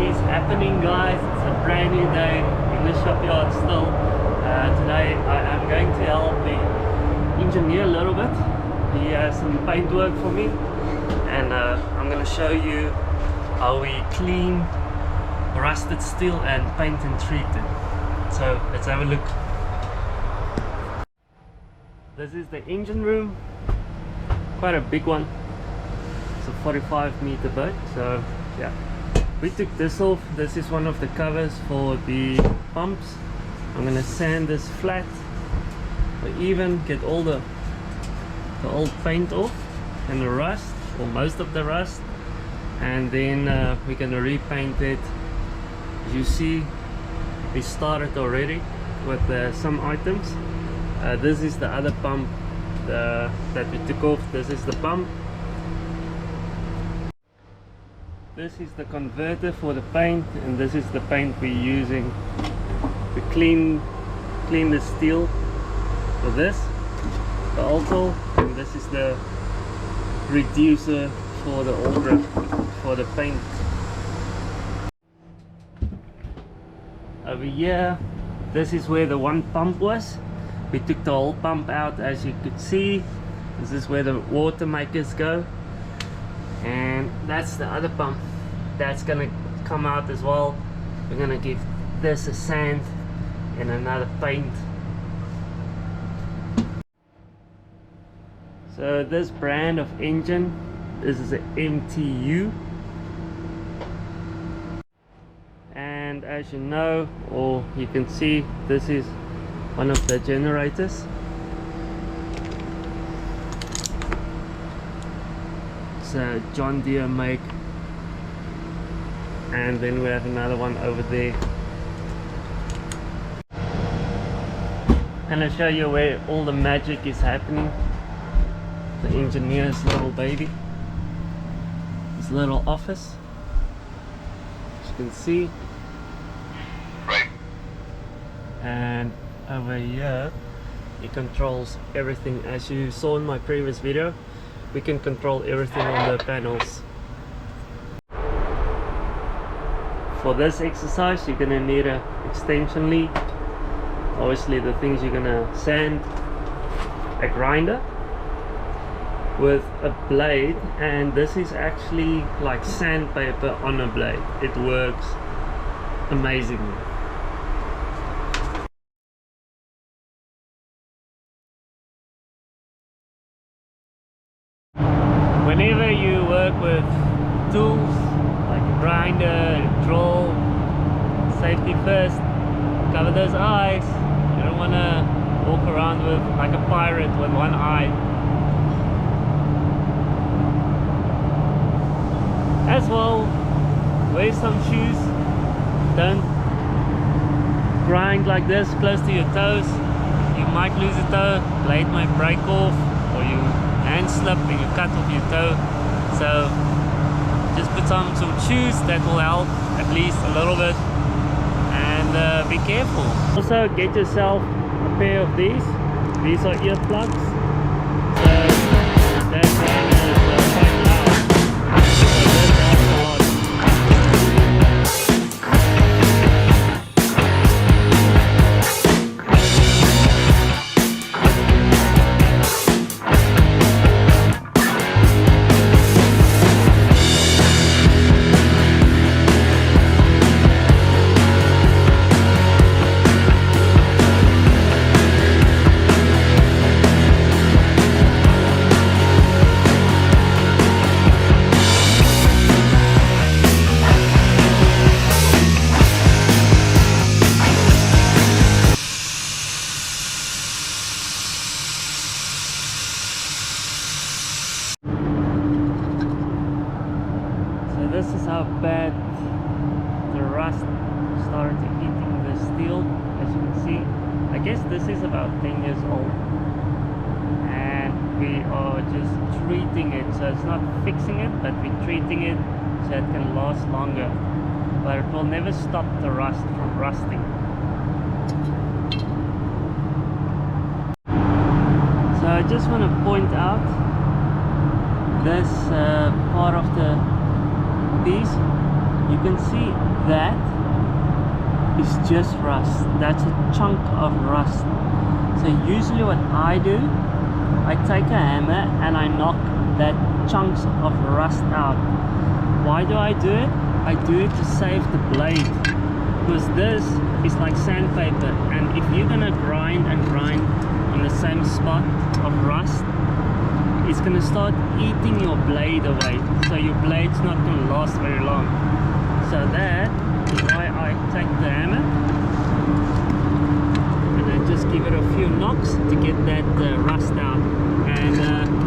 is happening, guys? It's a brand new day in the shipyard still. Today I am going to help the engineer a little bit. He has some paint work for me, and I'm going to show you how we clean rusted steel and paint and treat it. So let's have a look. This is the engine room, quite a big one. It's a 45-meter boat, so yeah. We took this off. This is one of the covers for the pumps. I'm gonna sand this flat, or even get all the old paint off and the rust, or most of the rust, and then we're gonna repaint it. As you see, we started already with some items. This is the other pump that we took off. This is the pump. This is the converter for the paint, and this is the paint we're using to clean the steel for this, the alcohol, and this is the reducer for the aura for the paint. Over here, this is where the one pump was. We took the whole pump out, as you could see. This is where the water makers go, and that's the other pump that's gonna come out as well. We're gonna give this a sand and another paint. So this brand of engine, this is an MTU, and as you know, or you can see, this is one of the generators. It's a John Deere make, and then we have another one over there. I'm gonna show you where all the magic is happening. The engineer's little baby, his little office, as you can see. Right. And over here he controls everything. As you saw in my previous video, we can control everything on the panels. For this exercise, you're gonna need an extension lead, obviously the things you're gonna sand, a grinder with a blade, and this is actually like sandpaper on a blade. It works amazingly. Whenever you work with tools like a grinder, a drill, safety first, cover those eyes. You don't want to walk around with like a pirate with one eye. As well, wear some shoes. Don't grind like this close to your toes. You might lose a toe, blade might break off, or you hand slip and you cut off your toe. So just put some shoes, that will help at least a little bit, and be careful. Also get yourself a pair of these are earplugs. So that fan is quite loud, so this helps a lot. This is how bad the rust started eating the steel. As you can see, I guess this is about 10 years old, and we are just treating it. So it's not fixing it, but we're treating it so it can last longer, but it will never stop the rust from rusting. So I just want to point out this part of the piece. You can see that is just rust. That's a chunk of rust. So usually what I do, I take a hammer and I knock that chunks of rust out. Why do I do it? I do it to save the blade, because this is like sandpaper, and if you're gonna grind and grind on the same spot of rust, it's gonna start eating your blade away, so your blade's not gonna last very long. So that is why I take the hammer and I just give it a few knocks to get that rust out, and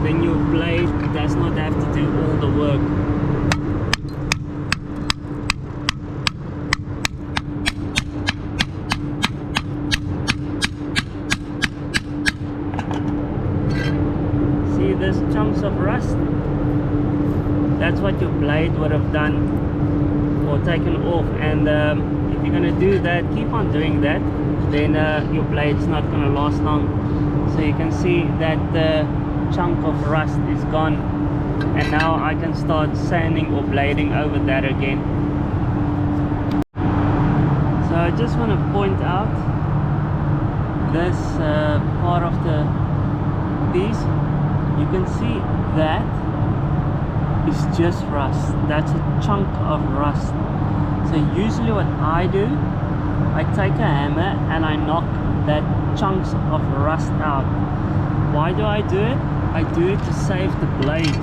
then your blade does not have to do all the work. See these chunks of rust? That's what your blade would have done or taken off, and if you're going to do that, keep on doing that, then your blade's not going to last long. So you can see that the chunk of rust is gone, and now I can start sanding or blading over that again. So I just want to point out this part of the piece. You can see that is just rust. That's a chunk of rust. So usually what I do, I take a hammer and I knock that chunks of rust out. Why do I do it? I do it to save the blade,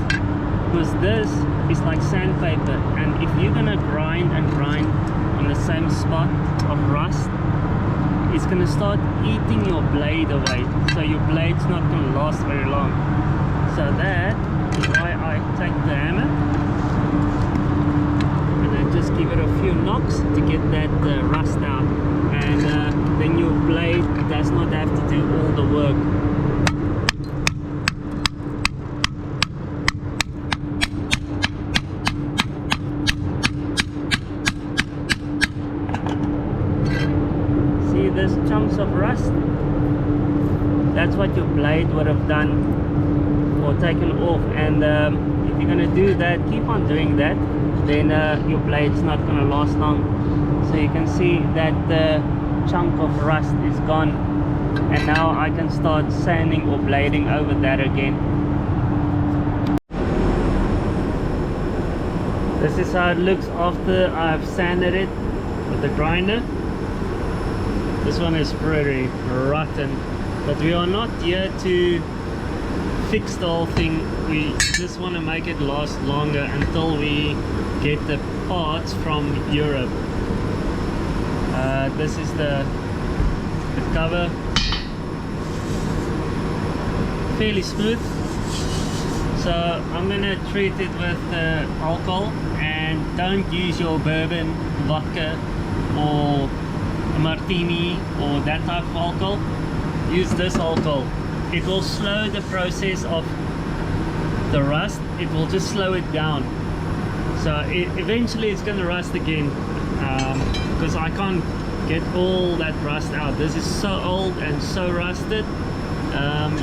because this is like sandpaper, and if you're gonna grind and grind on the same spot of rust, it's gonna start eating your blade away, so your blade's not gonna last very long. So that is why I take the hammer and I just give it a few knocks to get that rust out, and then your blade does not have to do all the work. See these chunks of rust? That's what your blade would have done or taken off, and if you're going to do that, keep on doing that, then your blade's not going to last long. So you can see that the chunk of rust is gone, and now I can start sanding or blading over that again. This is how it looks after I've sanded it with the grinder. This one is pretty rotten, but we are not here to fix the whole thing. We just want to make it last longer until we get the parts from Europe. This is the cover, fairly smooth, so I'm gonna treat it with alcohol, and don't use your bourbon, vodka or a martini or that type of alcohol. Use this alcohol. It will slow the process of the rust. It will just slow it down. So eventually it's going to rust again, because I can't get all that rust out. This is so old and so rusted,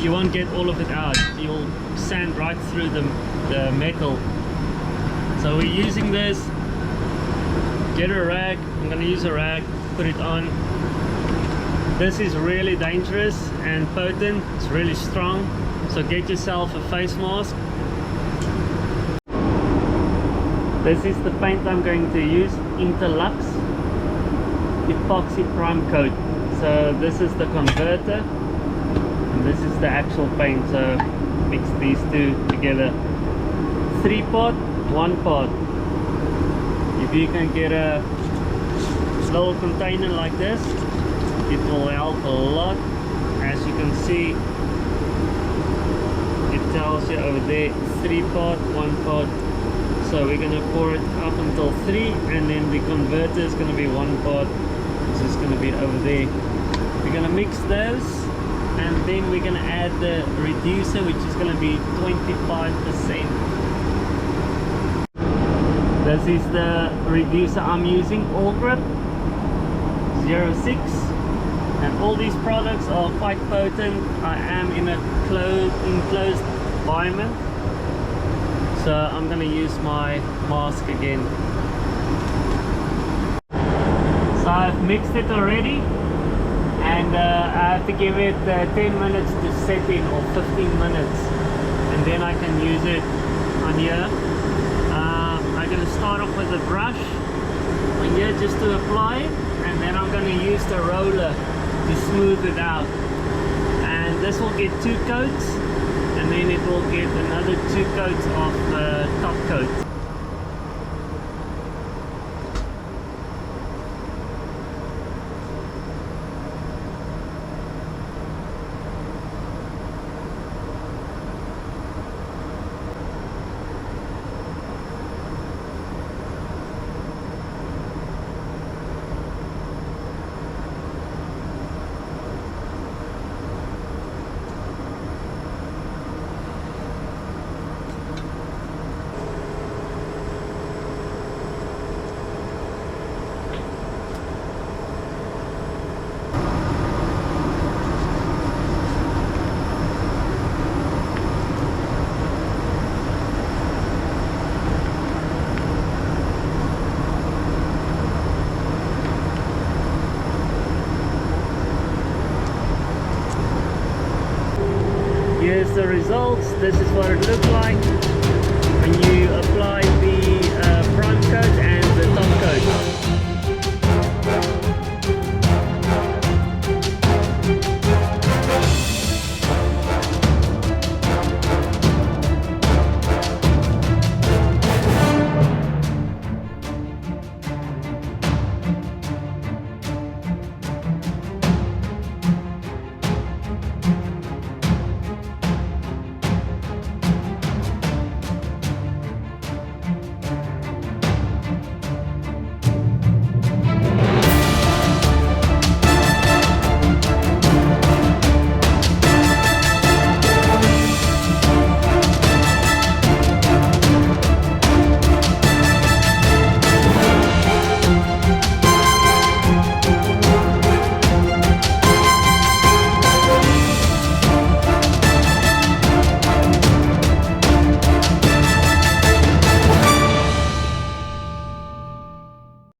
you won't get all of it out. You'll sand right through the metal. So we're using this. Get a rag. I'm going to use a rag, put it on. This is really dangerous and potent. It's really strong, so get yourself a face mask. This is the paint I'm going to use, Interlux Epoxy Prime Coat. So this is the converter and this is the actual paint, so mix these two together. 3-part, 1-part. If you can get a little container like this, it will help a lot. As you can see, it tells you over there 3-part, 1-part. So we're going to pour it up until 3, and then the converter is going to be 1 part. It's just going to be over there. We're going to mix those, and then we're going to add the reducer, which is going to be 25%. This is the reducer I'm using, All Grip 06. And all these products are quite potent. I am in a enclosed environment, so I'm going to use my mask again. So I've mixed it already, and I have to give it 10 minutes to set in, or 15 minutes, and then I can use it on here. I'm going to start off with a brush on here just to apply it, and then I'm going to use the roller to smooth it out. And this will get 2 coats, and then it will get another 2 coats of the top coat. Here's the results. This is what it looked like.